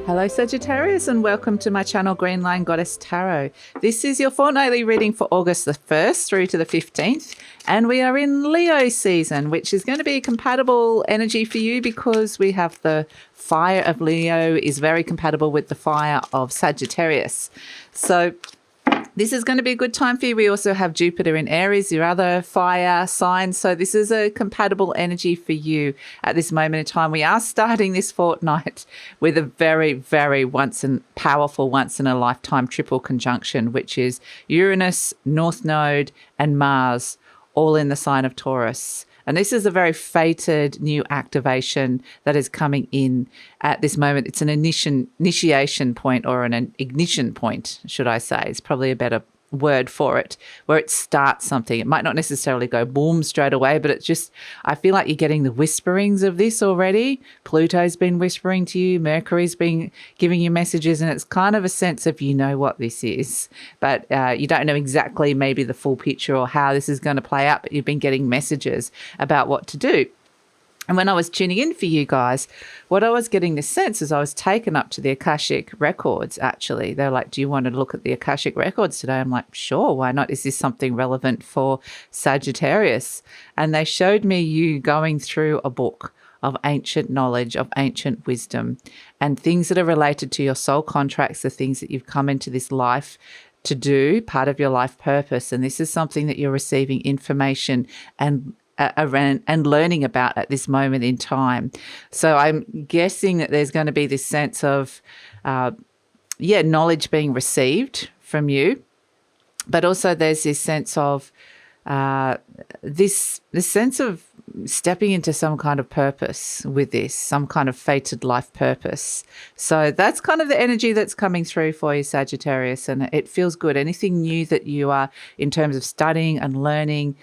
Hello Sagittarius and welcome to my channel GreenLion Goddess Tarot. This is your fortnightly reading for August the 1st through to the 15th, and we are in Leo season, which is going to be a compatible energy for you because we have the fire of Leo is very compatible with the fire of Sagittarius. So this is going to be a good time for you. We also have Jupiter in Aries, your other fire sign. So this is a compatible energy for you at this moment in time. We are starting this fortnight with a very, very powerful once in a lifetime triple conjunction, which is Uranus, North Node, and Mars, all in the sign of Taurus. And this is a very fated new activation that is coming in at this moment. It's an initiation point, or an ignition point, should I say. It's probably a better word for it, where it starts something. It might not necessarily go boom straight away, but it's just, I feel like you're getting the whisperings of this already. Pluto's been whispering to you, Mercury's been giving you messages, and it's kind of a sense of you know what this is, but you don't know exactly maybe the full picture or how this is going to play out, but you've been getting messages about what to do. And when I was tuning in for you guys, what I was getting this sense is I was taken up to the Akashic records, actually. They're like, do you want to look at the Akashic records today? I'm like, sure, why not? Is this something relevant for Sagittarius? And they showed me you going through a book of ancient knowledge, of ancient wisdom, and things that are related to your soul contracts, the things that you've come into this life to do, part of your life purpose. And this is something that you're receiving information and learning about at this moment in time. So I'm guessing that there's going to be this sense of, knowledge being received from you, but also there's this sense of this sense of stepping into some kind of purpose with this, some kind of fated life purpose. So that's kind of the energy that's coming through for you, Sagittarius, and it feels good. Anything new that you are in terms of studying and learning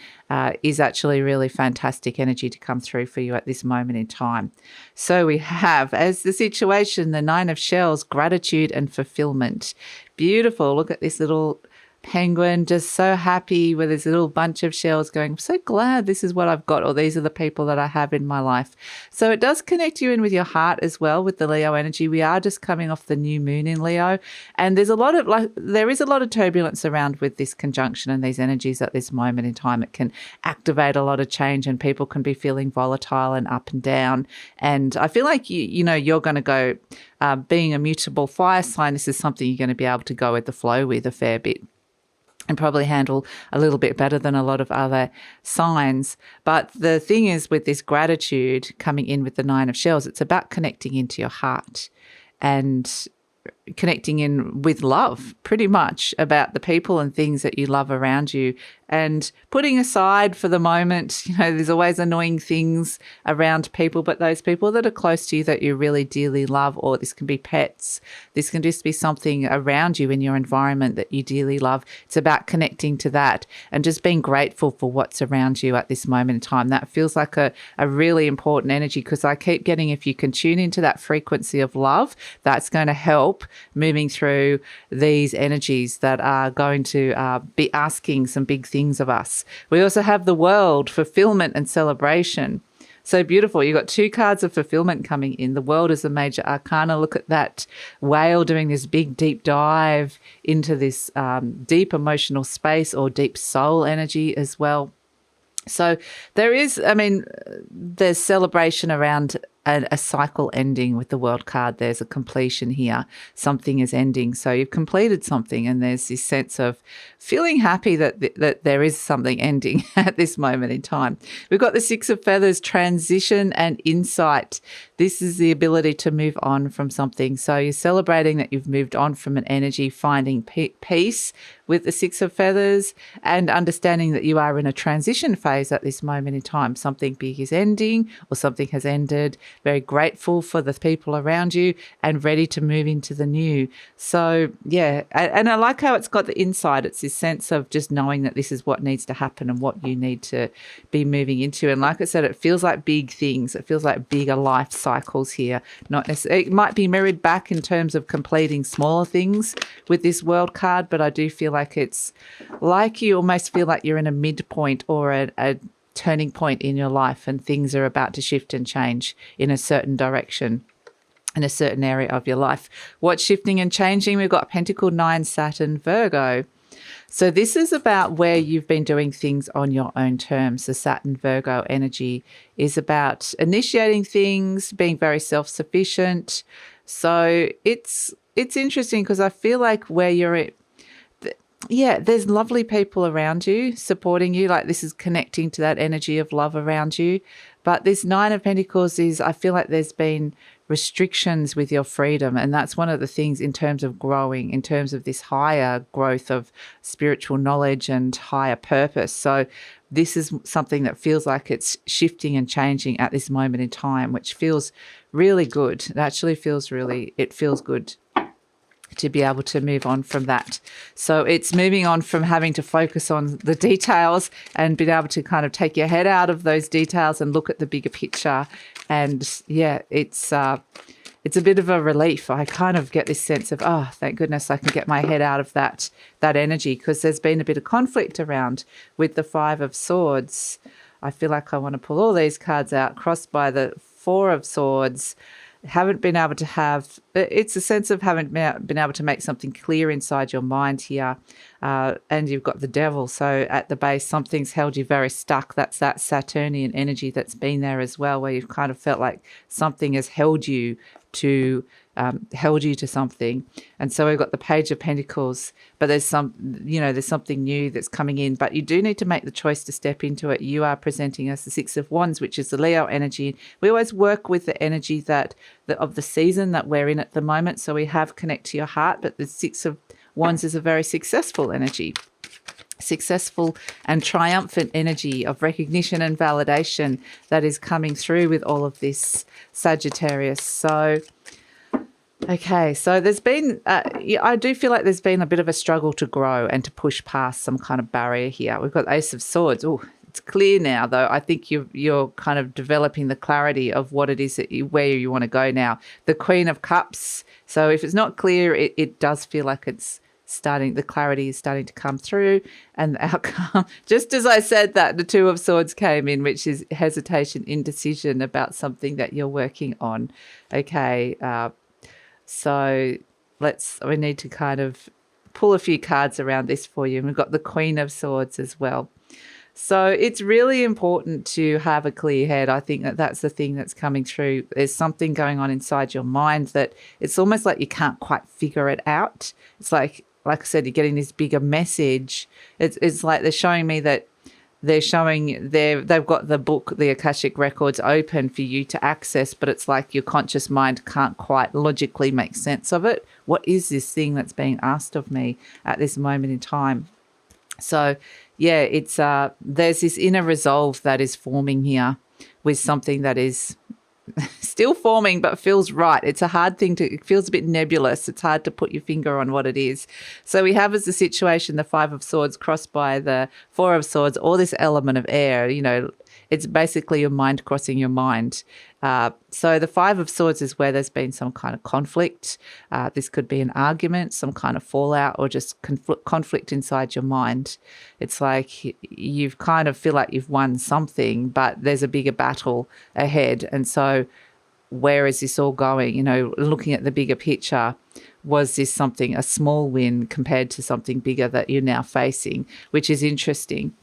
is actually really fantastic energy to come through for you at this moment in time. So we have, as the situation, the Nine of Shells, gratitude and fulfillment. Beautiful. Look at this little penguin, just so happy with his little bunch of shells going, I'm so glad this is what I've got, or these are the people that I have in my life. So it does connect you in with your heart as well with the Leo energy. We are just coming off the new moon in Leo, and there is a lot of turbulence around with this conjunction and these energies at this moment in time. It can activate a lot of change and people can be feeling volatile and up and down. And I feel like you're going to go, being a mutable fire sign, this is something you're going to be able to go with the flow with a fair bit, and probably handle a little bit better than a lot of other signs. But the thing is, with this gratitude coming in with the Nine of Shells, it's about connecting into your heart and connecting in with love, pretty much, about the people and things that you love around you, and putting aside for the moment, there's always annoying things around people, but those people that are close to you that you really dearly love, or this can be pets, this can just be something around you in your environment that you dearly love. It's about connecting to that and just being grateful for what's around you at this moment in time. That feels like a really important energy, because I keep getting, if you can tune into that frequency of love, that's going to help moving through these energies that are going to be asking some big things of us. We also have the World, fulfillment and celebration. So beautiful. You've got two cards of fulfillment coming in. The World is a major arcana. Look at that whale doing this big, deep dive into this deep emotional space, or deep soul energy as well. So there's celebration around a cycle ending with the World card. There's a completion here. Something is ending. So you've completed something, and there's this sense of feeling happy that there is something ending at this moment in time. We've got the Six of Feathers, transition and insight. This is the ability to move on from something. So you're celebrating that you've moved on from an energy, finding peace with the Six of Feathers, and understanding that you are in a transition phase at this moment in time. Something big is ending, or something has ended. Very grateful for the people around you and ready to move into the new. So, yeah, and I like how it's got the insight. It's this sense of just knowing that this is what needs to happen and what you need to be moving into. And like I said, it feels like big things. It feels like bigger life cycles here. Not necessarily, it might be mirrored back in terms of completing smaller things with this World card, but I do feel like it's like you almost feel like you're in a midpoint or a turning point in your life, and things are about to shift and change in a certain direction. in a certain area of your life. What's shifting and changing? We've got Pentacle 9, Saturn, Virgo. So this is about where you've been doing things on your own terms. The Saturn Virgo energy is about initiating things, being very self-sufficient. So it's interesting because I feel like where you're at, there's lovely people around you supporting you. Like this is connecting to that energy of love around you. But this 9 of Pentacles is, I feel like there's been restrictions with your freedom. And that's one of the things in terms of growing, in terms of this higher growth of spiritual knowledge and higher purpose. So this is something that feels like it's shifting and changing at this moment in time, which feels really good. It actually feels it feels good to be able to move on from that. So it's moving on from having to focus on the details and being able to kind of take your head out of those details and look at the bigger picture. And yeah, it's a bit of a relief. I kind of get this sense of, oh, thank goodness I can get my head out of that energy, because there's been a bit of conflict around with the 5 of Swords. I feel like I want to pull all these cards out, crossed by the 4 of Swords. Haven't been able to have, it's a sense of haven't been able to make something clear inside your mind here. And you've got the Devil. So at the base, something's held you very stuck. That's that Saturnian energy that's been there as well, where you've kind of felt like something has held you to something. And so we've got the Page of Pentacles, but there's something new that's coming in, but you do need to make the choice to step into it. You are presenting us the 6 of Wands, which is the Leo energy. We always work with the energy of the season that we're in at the moment. So we have connect to your heart, but the 6 of Wands is a very successful energy. Successful and triumphant energy of recognition and validation that is coming through with all of this, Sagittarius. So okay, so there's been, I do feel like there's been a bit of a struggle to grow and to push past some kind of barrier here. We've got Ace of Swords. Oh, it's clear now, though. I think you're kind of developing the clarity of what it is where you want to go now. The Queen of Cups. So if it's not clear, it does feel like it's the clarity is starting to come through, and the outcome, just as I said that, the 2 of Swords came in, which is hesitation, indecision about something that you're working on. Okay, so we need to kind of pull a few cards around this for you. And we've got the Queen of Swords as well. So it's really important to have a clear head. I think that's the thing that's coming through. There's something going on inside your mind that it's almost like you can't quite figure it out. It's like I said, you're getting this bigger message. It's like they're showing me that they've got the book, the Akashic Records, open for you to access, but it's like your conscious mind can't quite logically make sense of it. What is this thing that's being asked of me at this moment in time? So yeah, it's there's this inner resolve that is forming here with something that is still forming but feels right. It's a hard thing it feels a bit nebulous. It's hard to put your finger on what it is. So we have as the situation the 5 of Swords crossed by the 4 of Swords, all this element of air, it's basically your mind crossing your mind. So the 5 of Swords is where there's been some kind of conflict. This could be an argument, some kind of fallout, or just conflict inside your mind. It's like you've kind of feel like you've won something, but there's a bigger battle ahead. And so where is this all going? Looking at the bigger picture, was this a small win compared to something bigger that you're now facing, which is interesting.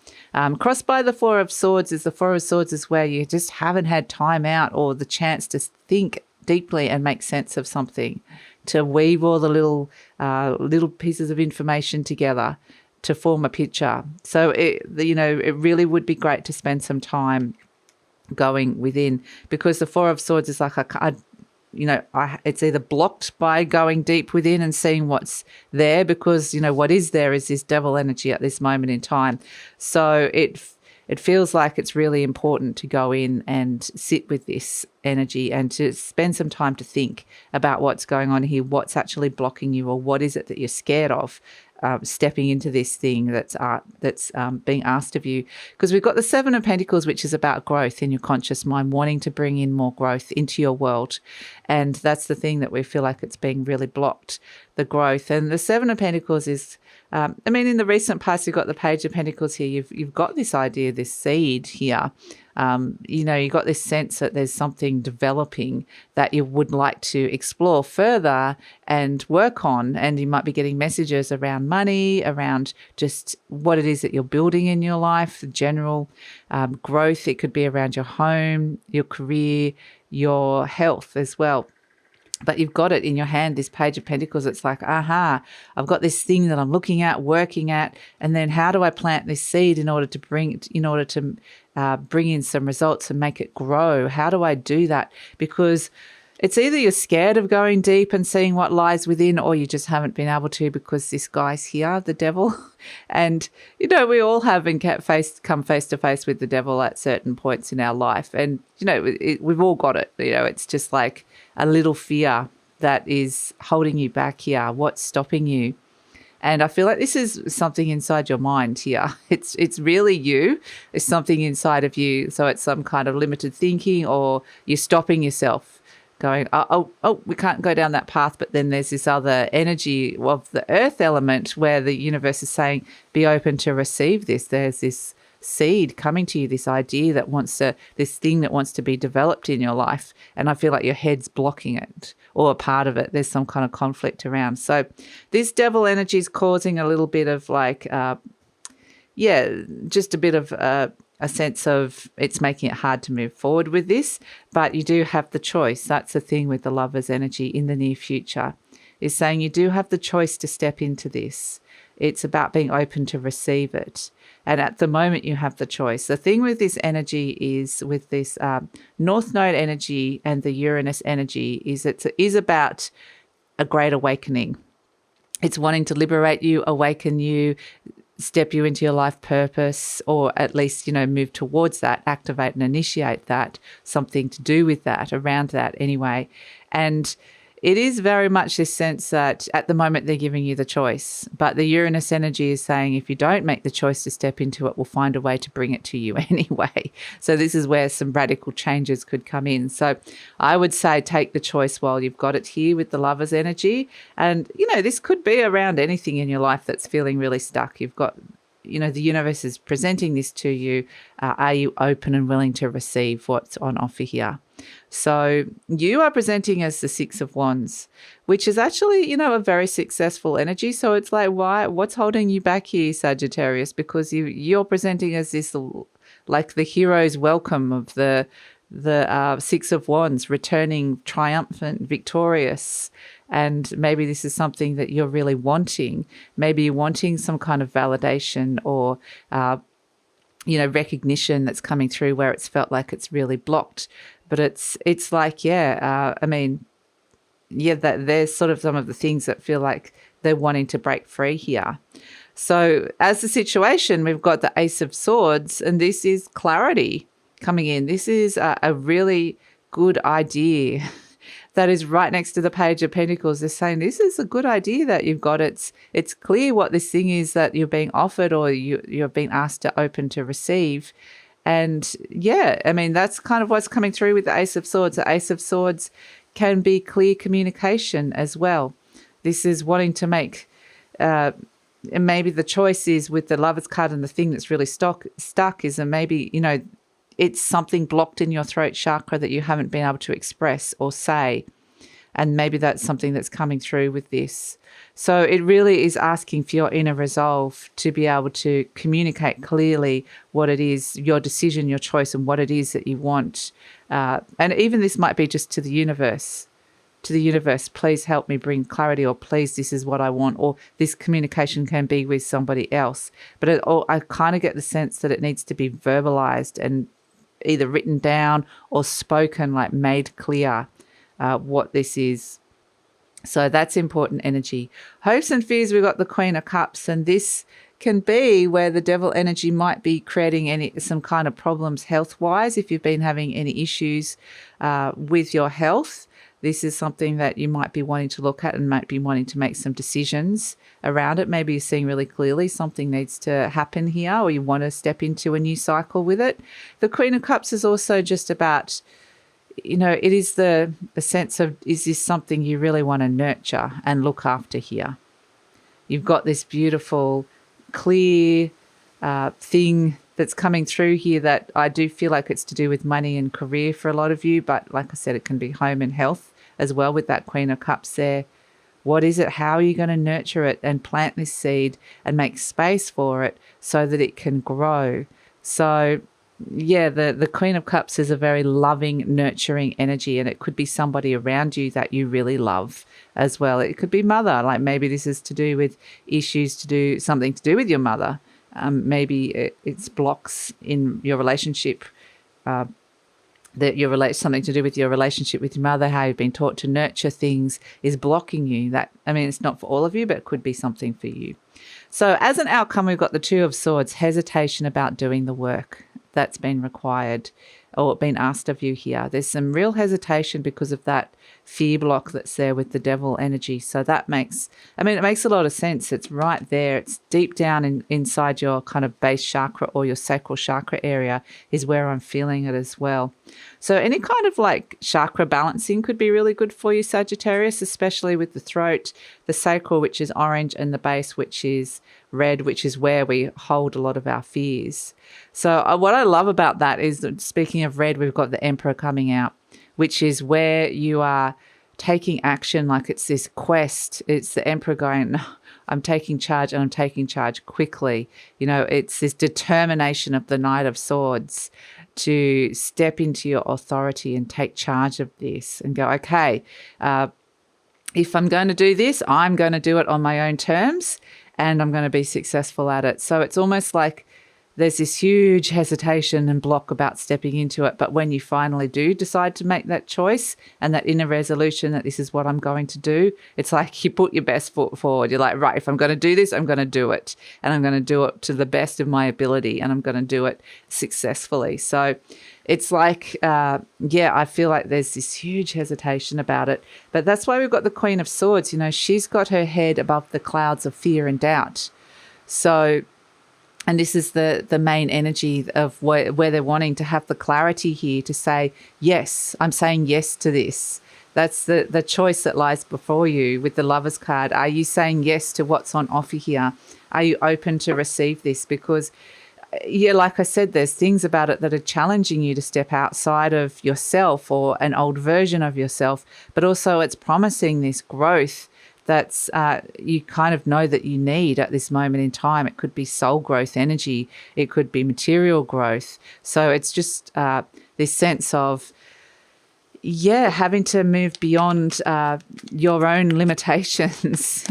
Crossed by the 4 of Swords is where you just haven't had time out or the chance to think deeply and make sense of something, to weave all the little pieces of information together to form a picture. So it really would be great to spend some time going within, because the 4 of Swords is like it's either blocked by going deep within and seeing what's there, because what is there is this devil energy at this moment in time. So it feels like it's really important to go in and sit with this energy and to spend some time to think about what's going on here, what's actually blocking you, or what is it that you're scared of stepping into this thing that's being asked of you. Because we've got the 7 of Pentacles, which is about growth in your conscious mind, wanting to bring in more growth into your world. And that's the thing that we feel like it's being really blocked. the growth. And the Seven of Pentacles is, in the recent past, you've got the Page of Pentacles here. You've got this idea, this seed here. You've got this sense that there's something developing that you would like to explore further and work on. And you might be getting messages around money, around just what it is that you're building in your life, general growth. It could be around your home, your career, your health as well. But you've got it in your hand, this Page of Pentacles. It's like, I've got this thing that I'm looking at, working at, and then how do I plant this seed in order to bring in some results and make it grow? How do I do that? Because it's either you're scared of going deep and seeing what lies within, or you just haven't been able to because this guy's here, the devil. And, we all have come face to face with the devil at certain points in our life. And, we've all got it. It's just like a little fear that is holding you back here. What's stopping you? And I feel like this is something inside your mind here. It's really you. It's something inside of you. So it's some kind of limited thinking, or you're stopping yourself going, we can't go down that path. But then there's this other energy of the earth element where the universe is saying, be open to receive this. There's this seed coming to you, this idea this thing that wants to be developed in your life. And I feel like your head's blocking it, or a part of it. There's some kind of conflict around. So this devil energy is causing a little bit of just a bit of a sense of it's making it hard to move forward with this, but you do have the choice. That's the thing with the Lover's energy in the near future, is saying you do have the choice to step into this. It's about being open to receive it. And at the moment, you have the choice. The thing with this energy is, with this North Node energy and the Uranus energy, is it is about a great awakening. It's wanting to liberate you, awaken you, step you into your life purpose, or at least, move towards that, activate and initiate that, something to do with that, around that anyway. And it is very much this sense that at the moment they're giving you the choice, but the Uranus energy is saying if you don't make the choice to step into it, we'll find a way to bring it to you anyway. So this is where some radical changes could come in. So I would say take the choice while you've got it here with the Lover's energy. And, this could be around anything in your life that's feeling really stuck. You've got, the universe is presenting this to you. Are you open and willing to receive what's on offer here? So you are presenting as the Six of Wands, which is actually, a very successful energy. So it's like, what's holding you back here, Sagittarius? Because you're presenting as this, like the hero's welcome of the Six of Wands, returning triumphant, victorious. And maybe this is something that you're really wanting. Maybe you're wanting some kind of validation or, recognition that's coming through where it's felt like it's really blocked. But it's like, that there's sort of some of the things that feel like they're wanting to break free here. So as the situation, we've got the Ace of Swords, and this is clarity coming in. This is a really good idea that is right next to the Page of Pentacles. They're saying this is a good idea that you've got. It's clear what this thing is that you're being offered, or you're being asked to open to receive. And that's kind of what's coming through with the Ace of Swords. The Ace of Swords can be clear communication as well. This is wanting to make, and maybe the choice is with the Lover's card, and the thing that's really stuck is, and maybe, it's something blocked in your throat chakra that you haven't been able to express or say. And maybe that's something that's coming through with this. So it really is asking for your inner resolve to be able to communicate clearly what it is, your decision, your choice, and what it is that you want. And even this might be just to the universe. To the universe, please help me bring clarity, or please, this is what I want, or this communication can be with somebody else. But I kind of get the sense that it needs to be verbalized and either written down or spoken, like made clear what this is. So that's important energy. Hopes and fears, we've got the Queen of Cups, and this can be where the devil energy might be creating some kind of problems health-wise. If you've been having any issues with your health, this is something that you might be wanting to look at and might be wanting to make some decisions around it. Maybe you're seeing really clearly something needs to happen here, or you want to step into a new cycle with it. The Queen of Cups is also just about it is the sense of, is this something you really want to nurture and look after here? You've got this beautiful, clear thing that's coming through here that I do feel like it's to do with money and career for a lot of you. But like I said, it can be home and health as well with that Queen of Cups there. What is it? How are you going to nurture it and plant this seed and make space for it so that it can grow? So yeah, the Queen of Cups is a very loving, nurturing energy, and it could be somebody around you that you really love as well. It could be mother, like maybe this is to do with issues something to do with your mother. Maybe it's blocks in your relationship, something to do with your relationship with your mother, how you've been taught to nurture things is blocking you. It's not for all of you, but it could be something for you. So as an outcome, we've got the Two of Swords, hesitation about doing the work that's been required or been asked of you here. There's some real hesitation because of that fear block that's there with the devil energy. So that makes a lot of sense. It's right there. It's deep down inside your kind of base chakra or your sacral chakra area is where I'm feeling it as well. So any kind of like chakra balancing could be really good for you, Sagittarius, especially with the throat, the sacral, which is orange, and the base, which is red, which is where we hold a lot of our fears. So what I love about that is that, speaking of red, we've got the Emperor coming out, which is where you are taking action, like it's this quest. It's the Emperor going, no, I'm taking charge, and I'm taking charge quickly. It's this determination of the Knight of Swords to step into your authority and take charge of this and go, okay, if I'm going to do this, I'm going to do it on my own terms and I'm going to be successful at it. So it's almost like there's this huge hesitation and block about stepping into it. But when you finally do decide to make that choice and that inner resolution that this is what I'm going to do, it's like you put your best foot forward. You're like, right, if I'm going to do this, I'm going to do it. And I'm going to do it to the best of my ability, and I'm going to do it successfully. So it's like, I feel like there's this huge hesitation about it. But that's why we've got the Queen of Swords. She's got her head above the clouds of fear and doubt. So, and this is the main energy of where they're wanting to have the clarity here to say, yes, I'm saying yes to this. That's the choice that lies before you with the Lover's card. Are you saying yes to what's on offer here? Are you open to receive this? Because, like I said, there's things about it that are challenging you to step outside of yourself or an old version of yourself, but also it's promising this growth that's you kind of know that you need at this moment in time. It could be soul growth energy. It could be material growth. So it's just this sense of, having to move beyond your own limitations.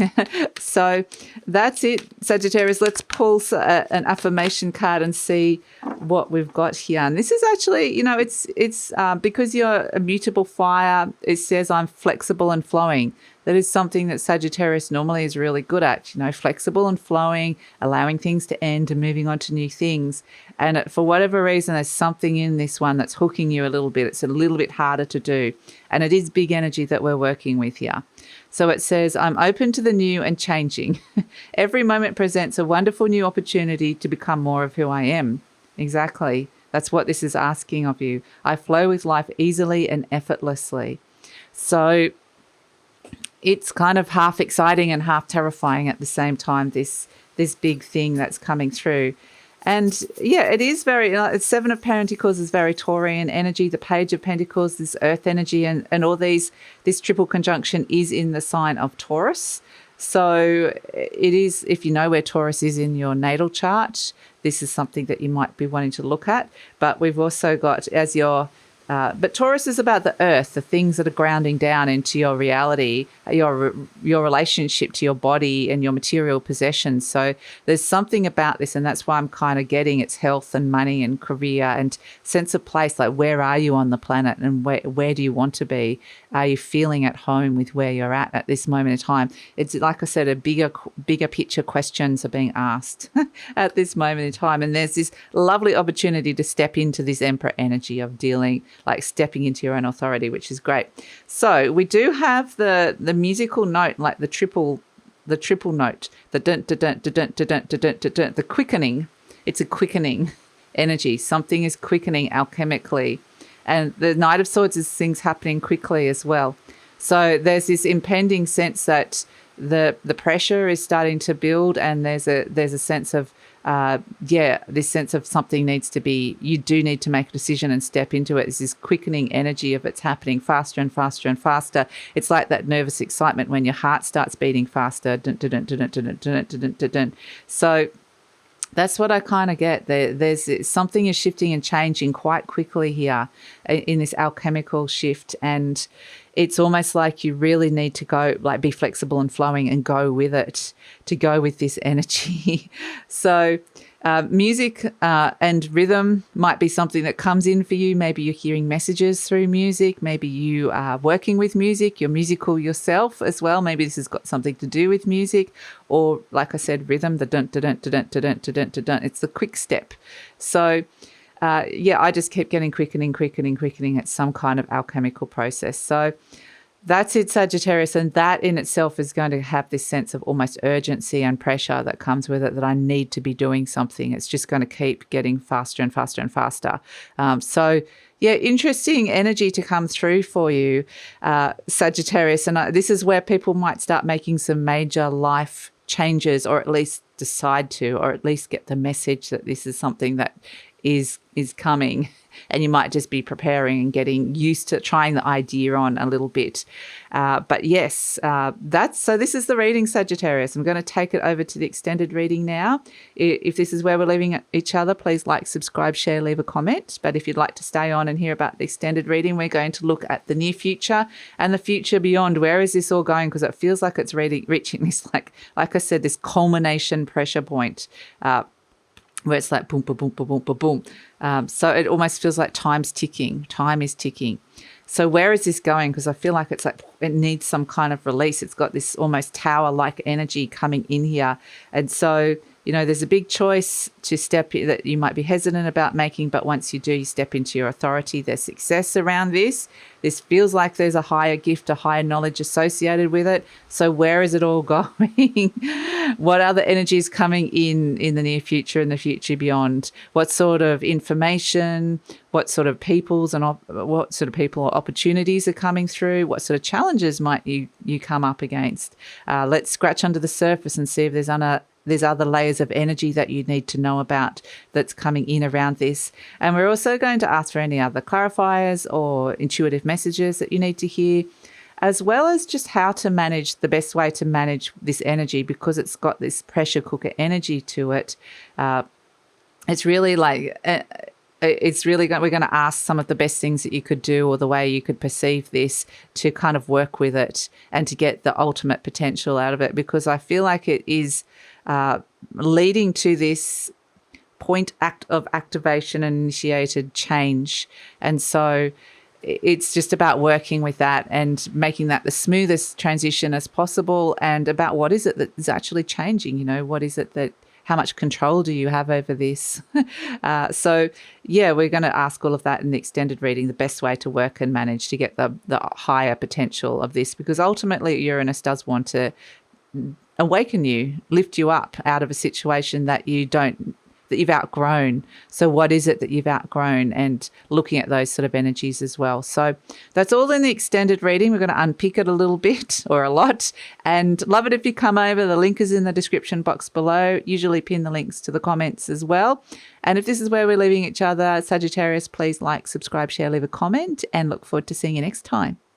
So that's it, Sagittarius. Let's pull an affirmation card and see what we've got here. And this is actually, it's because you're a mutable fire, it says I'm flexible and flowing. That is something that Sagittarius normally is really good at, flexible and flowing, allowing things to end and moving on to new things. And for whatever reason, there's something in this one that's hooking you a little bit. It's a little bit harder to do. And it is big energy that we're working with here. So it says, I'm open to the new and changing. Every moment presents a wonderful new opportunity to become more of who I am. Exactly. That's what this is asking of you. I flow with life easily and effortlessly. So it's kind of half exciting and half terrifying at the same time, this big thing that's coming through. And it is very, Seven of Pentacles is very Taurian energy. The Page of Pentacles, this earth energy, and all this triple conjunction is in the sign of Taurus. So it is, if you know where Taurus is in your natal chart, this is something that you might be wanting to look at. But we've also got but Taurus is about the earth, the things that are grounding down into your reality, your relationship to your body and your material possessions. So there's something about this, and that's why I'm kind of getting its health and money and career and sense of place, like where are you on the planet and where do you want to be? Are you feeling at home with where you're at this moment in time? It's like I said, a bigger picture questions are being asked at this moment in time. And there's this lovely opportunity to step into this Emperor energy of stepping into your own authority, which is great. So we do have the musical note, like the triple note, the dun dun dun dun dun dun dun dun dun dun, the quickening. It's a quickening energy. Something is quickening alchemically. And the Knight of Swords is things happening quickly as well. So there's this impending sense that the pressure is starting to build, and there's a sense of this sense of something needs to be, you do need to make a decision and step into it. It's this quickening energy of it's happening faster and faster and faster. It's like that nervous excitement when your heart starts beating faster. Dun, dun, dun, dun, dun, dun, dun, dun, dun, dun, dun. So that's what I kind of get. There's something is shifting and changing quite quickly here in this alchemical shift, and it's almost like you really need to go, like, be flexible and flowing and go with it, to go with this energy. So music and rhythm might be something that comes in for you. Maybe you're hearing messages through music. Maybe you are working with music. You're musical yourself as well. Maybe this has got something to do with music, or, like I said, rhythm, the dun, dun, dun, dun, dun, dun, dun, dun, dun. It's the quick step. So I just keep getting quickening. It's some kind of alchemical process. So that's it, Sagittarius. And that in itself is going to have this sense of almost urgency and pressure that comes with it, that I need to be doing something. It's just going to keep getting faster and faster and faster. Interesting energy to come through for you, Sagittarius. And this is where people might start making some major life changes, or at least decide to, or at least get the message that this is something that is coming, and you might just be preparing and getting used to trying the idea on a little bit. But yes, so this is the reading, Sagittarius. I'm going to take it over to the extended reading now. If this is where we're leaving each other, please like, subscribe, share, leave a comment. But if you'd like to stay on and hear about the extended reading, we're going to look at the near future and the future beyond. Where is this all going? Because it feels like it's reaching this, like I said, this culmination pressure point, where it's like boom, boom, boom, boom, boom, boom, boom. So it almost feels like time is ticking. So where is this going? Because I feel like it's like it needs some kind of release. It's got this almost tower-like energy coming in here. And so, there's a big choice to step that you might be hesitant about making, but once you do, you step into your authority. There's success around this. This feels like there's a higher gift, a higher knowledge associated with it. So where is it all going? What other energies coming in the near future and the future beyond? What sort of information, what sort of people or opportunities are coming through? What sort of challenges might you come up against? Let's scratch under the surface and see if there's other layers of energy that you need to know about that's coming in around this. And we're also going to ask for any other clarifiers or intuitive messages that you need to hear, as well as just how to manage, the best way to manage this energy, because it's got this pressure cooker energy to it. It's really like... we're going to ask some of the best things that you could do, or the way you could perceive this, to kind of work with it and to get the ultimate potential out of it, because I feel like it is leading to this point of activation and initiated change. And so it's just about working with that and making that the smoothest transition as possible, and about what is it that is actually changing, what is it that, how much control do you have over this? We're going to ask all of that in the extended reading, the best way to work and manage to get the higher potential of this, because ultimately Uranus does want to awaken you, lift you up out of a situation that you've outgrown. So what is it that you've outgrown, and looking at those sort of energies as well. So that's all in the extended reading. We're going to unpick it a little bit, or a lot, and love it if you come over. The link is in the description box below. Usually pin the links to the comments as well. And if this is where we're leaving each other, Sagittarius, please like, subscribe, share, leave a comment, and look forward to seeing you next time.